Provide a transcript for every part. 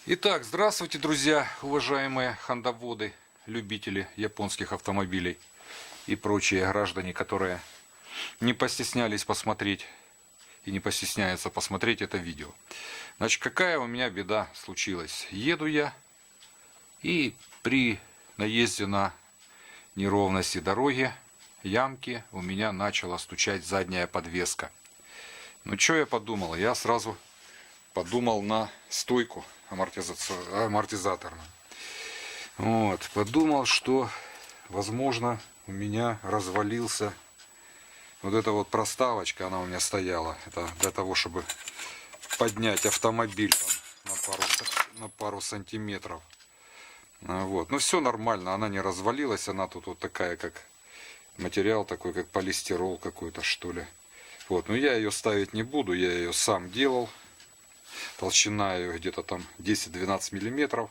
Итак, здравствуйте, друзья, уважаемые хондоводы, любители японских автомобилей и прочие граждане, которые не постеснялись посмотреть и не постесняются посмотреть это видео. Значит, какая у меня беда случилась? Еду я, и при наезде на неровности дороги, ямки, у меня начала стучать задняя подвеска. Ну, что я подумал? Я сразу подумал на стойку амортизаторную. Вот, подумал, что, возможно, у меня развалился вот эта вот проставочка, она у меня стояла. Это для того, чтобы поднять автомобиль там на пару сантиметров. Вот. Но все нормально, она не развалилась, она тут вот такая, как материал такой, как полистирол какой-то, что ли. Вот, но я ее ставить не буду, я ее сам делал. Толщина ее где-то там 10-12 миллиметров.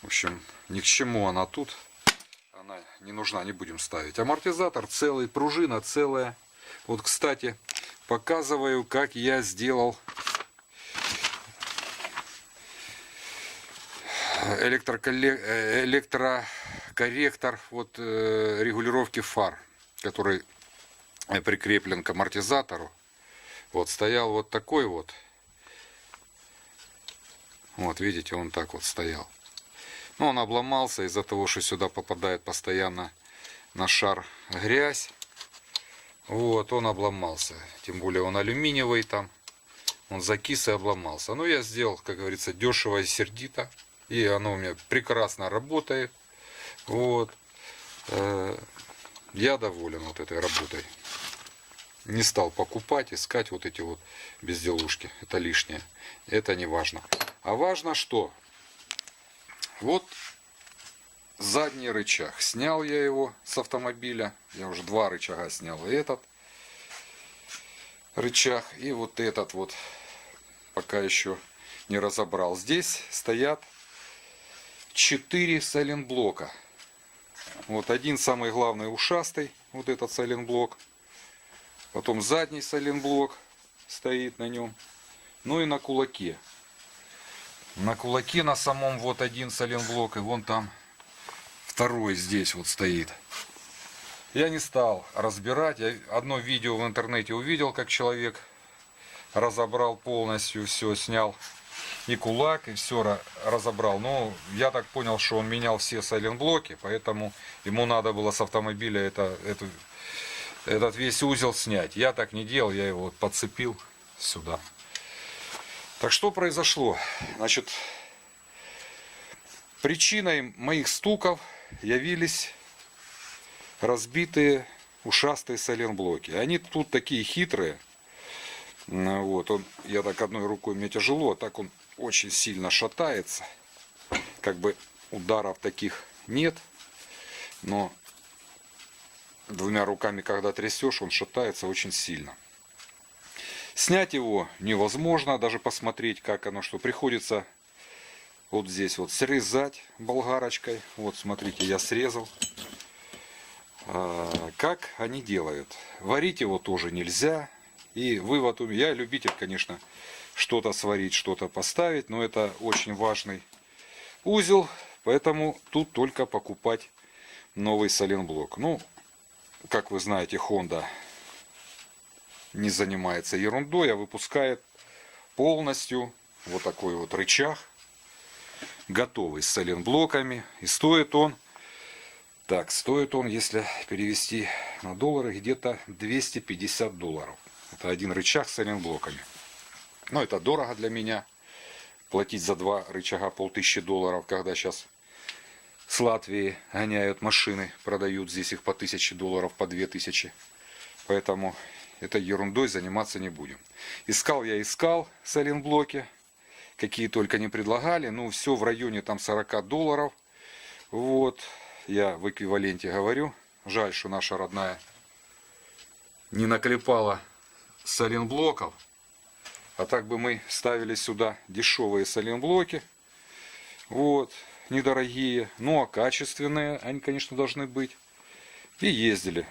В общем, ни к чему она тут. Она не нужна, не будем ставить. Амортизатор целый, пружина целая. Вот, кстати, показываю, как я сделал электрокорректор вот, регулировки фар, который прикреплен к амортизатору. Вот стоял вот такой вот. Вот, видите, он так вот стоял. Но он обломался из-за того, что сюда попадает постоянно на шар грязь. Вот, он обломался. Тем более он алюминиевый там. Он закис и обломался. Но я сделал, как говорится, дешево и сердито. И оно у меня прекрасно работает. Вот. Я доволен вот этой работой. Не стал покупать, искать вот эти вот безделушки. Это лишнее. Это не важно. А важно что? Вот задний рычаг. Снял я его с автомобиля. Я уже два рычага снял. И этот рычаг. И вот этот вот. Пока еще не разобрал. Здесь стоят 4 сайлентблока. Вот один самый главный ушастый. Вот этот сайлентблок. Потом задний сайлентблок стоит на нем. Ну и на кулаке. На кулаке на самом вот один сайлентблок. И вон там второй здесь вот стоит. Я не стал разбирать. Я одно видео в интернете увидел, как человек разобрал полностью, все снял. И кулак, и все разобрал. Но я так понял, что он менял все сайлентблоки. Поэтому ему надо было с автомобиля этот весь узел снять. Я так не делал. Я его подцепил сюда. Так что произошло? Значит, причиной моих стуков явились разбитые ушастые сайлентблоки. Они тут такие хитрые. Вот, я так одной рукой, мне тяжело, а так он очень сильно шатается. Как бы ударов таких нет. Но двумя руками, когда трясешь, он шатается очень сильно. Снять его невозможно, даже посмотреть, как оно что. Приходится вот здесь вот срезать болгарочкой. Вот смотрите, я срезал. Как они делают? Варить его тоже нельзя. И вывод у меня, я любитель, конечно, что-то сварить, что-то поставить. Но это очень важный узел. Поэтому тут только покупать новый сайлентблок. Ну, как вы знаете, Honda не занимается ерундой, а выпускает полностью вот такой вот рычаг, готовый с сайлентблоками. И стоит он, если перевести на доллары, где-то $250. Это один рычаг с сайлентблоками. Но это дорого для меня. Платить за два рычага $1500, когда сейчас с Латвии гоняют машины, продают здесь их по $1000, по 2000. Поэтому этой ерундой заниматься не будем. Искал сайлентблоки, какие только не предлагали. Ну, все в районе там $40. Вот, я в эквиваленте говорю. Жаль, что наша родная не наклепала сайлентблоков. А так бы мы ставили сюда дешевые сайлентблоки. Вот, недорогие, но качественные они, конечно, должны быть. И ездили.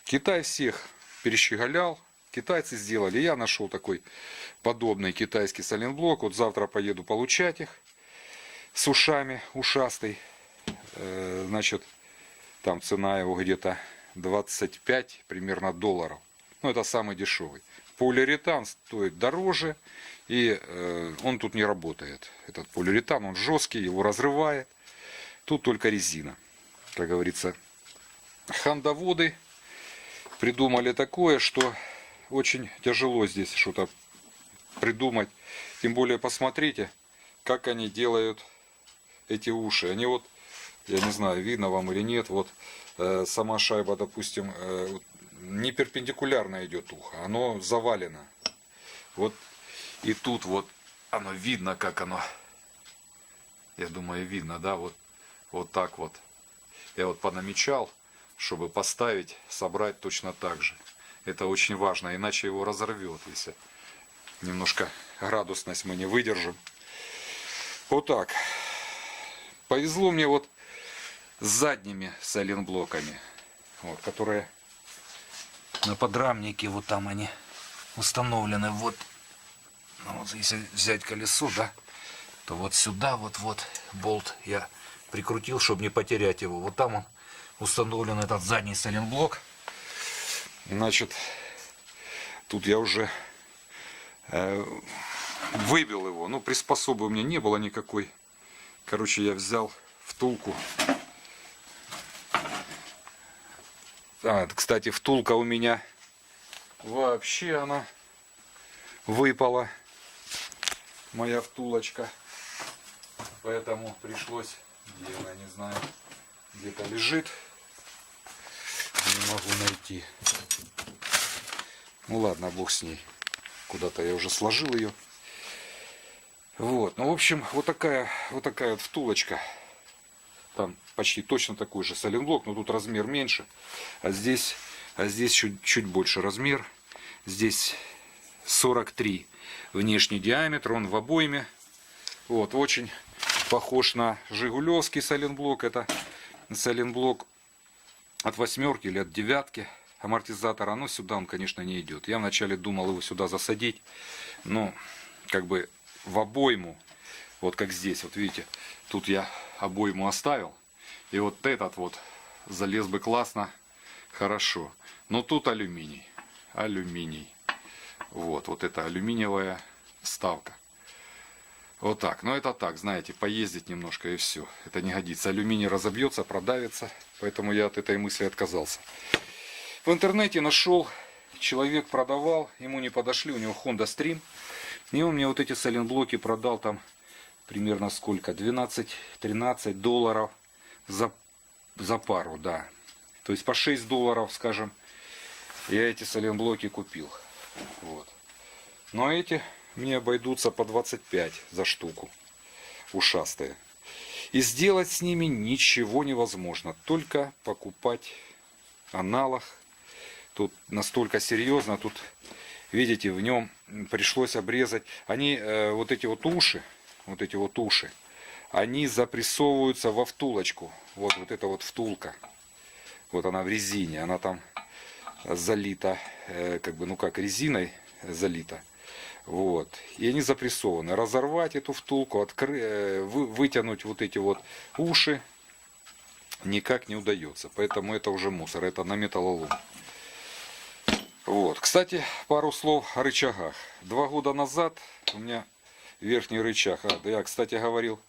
Китай всех перещеголял. Китайцы сделали. Я нашел такой подобный китайский сайлентблок. Вот завтра поеду получать их. с ушами, ушастый. Значит, там цена его где-то 25 примерно долларов. Ну, это самый дешевый. Полиуретан стоит дороже, и он тут не работает. Этот полиуретан, он жесткий, его разрывает. Тут только резина. Как говорится, хандаводы придумали такое, что очень тяжело здесь что-то придумать. Тем более, посмотрите, как они делают эти уши. Они вот, я не знаю, видно вам или нет, вот сама шайба, допустим, не перпендикулярно идет ухо, оно завалено. Вот и тут вот оно видно, как оно, я думаю, видно, да, вот так вот. Я вот понамечал, чтобы поставить, собрать точно так же. Это очень важно, иначе его разорвет, если немножко градусность мы не выдержим. Вот так. Повезло мне вот с задними сайлентблоками, вот, которые на подрамнике, вот там они установлены. Вот, ну, вот если взять колесо, да, то вот сюда вот болт я прикрутил, чтобы не потерять его. Вот там он установлен, этот задний сайлентблок. Значит, тут я уже выбил его. Ну, приспособы у меня не было никакой. Короче, я взял втулку. Кстати, втулка у меня вообще она выпала. Моя втулочка. Поэтому пришлось, где она, не знаю, где-то лежит. Не могу найти. Ну ладно, бог с ней. Куда-то я уже сложил ее. Вот, ну в общем, вот такая вот втулочка. Там почти точно такой же сайлентблок, но тут размер меньше. А здесь чуть больше размер. Здесь 43 внешний диаметр, он в обойме. Вот, очень похож на жигулевский сайлентблок. Это сайлентблок от 8 или от 9 амортизатора. Но сюда он, конечно, не идет. Я вначале думал его сюда засадить, но как бы в обойму, вот как здесь, вот видите, тут я обойму оставил, и вот этот вот залез бы классно, хорошо. Но тут алюминий, вот это алюминиевая вставка. Вот так, но это так, знаете, поездить немножко и все. Это не годится, алюминий разобьется, продавится, поэтому я от этой мысли отказался. В интернете нашел, человек продавал, ему не подошли, у него Honda Stream. И он мне вот эти сайлентблоки продал там примерно сколько? 12-13 долларов за пару, да. То есть по 6 долларов, скажем, я эти сайлентблоки купил. Вот. Но эти мне обойдутся по 25 за штуку. Ушастые. И сделать с ними ничего невозможно. Только покупать аналог. Тут настолько серьезно, тут... Видите, в нем пришлось обрезать. Они, вот эти вот уши, они запрессовываются во втулочку. Вот эта вот втулка. Вот она в резине. Она там залита, как бы, ну как, резиной залита. Вот. И они запрессованы. Разорвать эту втулку, вытянуть вот эти вот уши никак не удается. Поэтому это уже мусор. Это на металлолом. Вот. Кстати, пару слов о рычагах. 2 года назад у меня верхний рычаг. Да я, кстати, говорил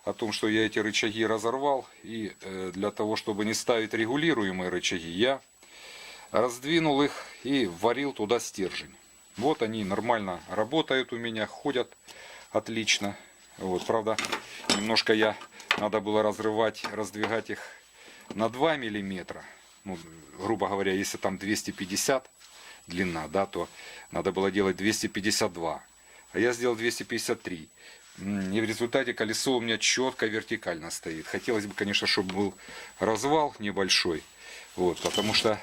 о том, что я эти рычаги разорвал. И для того, чтобы не ставить регулируемые рычаги, я раздвинул их и варил туда стержень. Вот они нормально работают у меня, ходят отлично. Вот, правда, немножко надо было раздвигать их на 2 миллиметра. Ну, грубо говоря, если там 250 длина, да, то надо было делать 252. А я сделал 253. И в результате колесо у меня четко вертикально стоит. Хотелось бы, конечно, чтобы был развал небольшой. Вот, потому что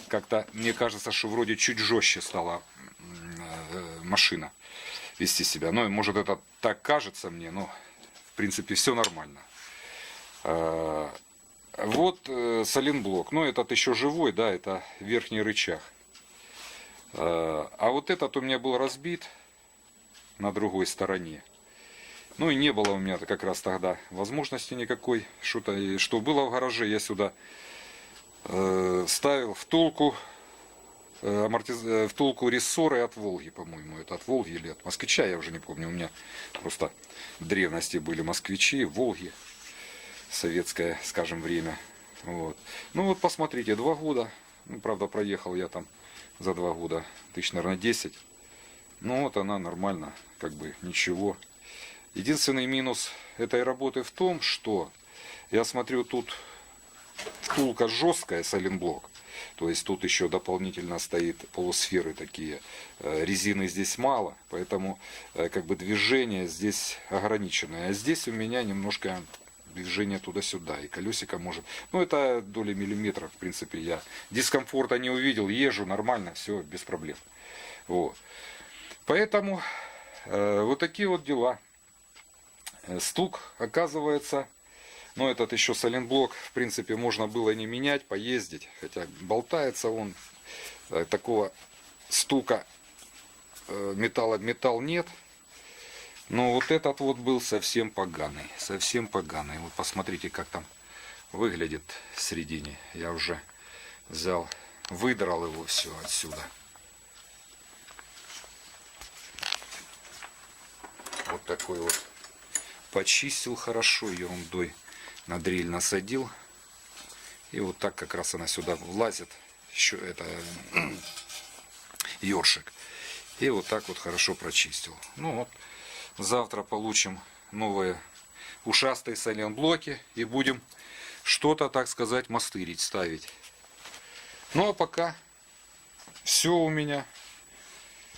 как-то мне кажется, что вроде чуть жестче стала машина вести себя. Ну, может, это так кажется мне, но в принципе все нормально. Вот сайлентблок. Но этот еще живой, да, это верхний рычаг. А вот этот у меня был разбит на другой стороне. Ну и не было у меня как раз тогда возможности никакой. Что было в гараже, я сюда ставил втулку. Втулку рессоры от Волги, по-моему. Это от Волги или от Москвича, я уже не помню. У меня просто в древности были москвичи, Волги. Советское, скажем, время. Вот. Ну вот посмотрите, 2 года. Ну, правда, проехал я там за 2 года тысяч, наверное, 10. Ну вот она нормально, как бы ничего. Единственный минус этой работы в том, что я смотрю, тут втулка жесткая, сайлентблок. То есть тут еще дополнительно стоит полусферы такие. Резины здесь мало, поэтому как бы движение здесь ограниченное. А здесь у меня немножко движение туда-сюда. И колесико может... Ну это доли миллиметра, в принципе, я дискомфорта не увидел. Езжу нормально, все без проблем. Вот. Поэтому вот такие вот дела. Стук, оказывается... Но этот еще сайлентблок, в принципе, можно было не менять, поездить. Хотя болтается он, такого стука металл об металл нет. Но вот этот вот был совсем поганый. Совсем поганый. Вот посмотрите, как там выглядит в середине. Я уже взял, выдрал его все отсюда. Вот такой вот. Почистил хорошо ерундой. На дрель насадил. И вот так как раз она сюда влазит. Еще это ёршик. И вот так вот хорошо прочистил. Ну вот. Завтра получим новые ушастые сайлентблоки. И будем что-то, так сказать, мастырить, ставить. Ну а пока все у меня.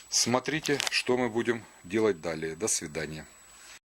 Смотрите, что мы будем делать далее. До свидания.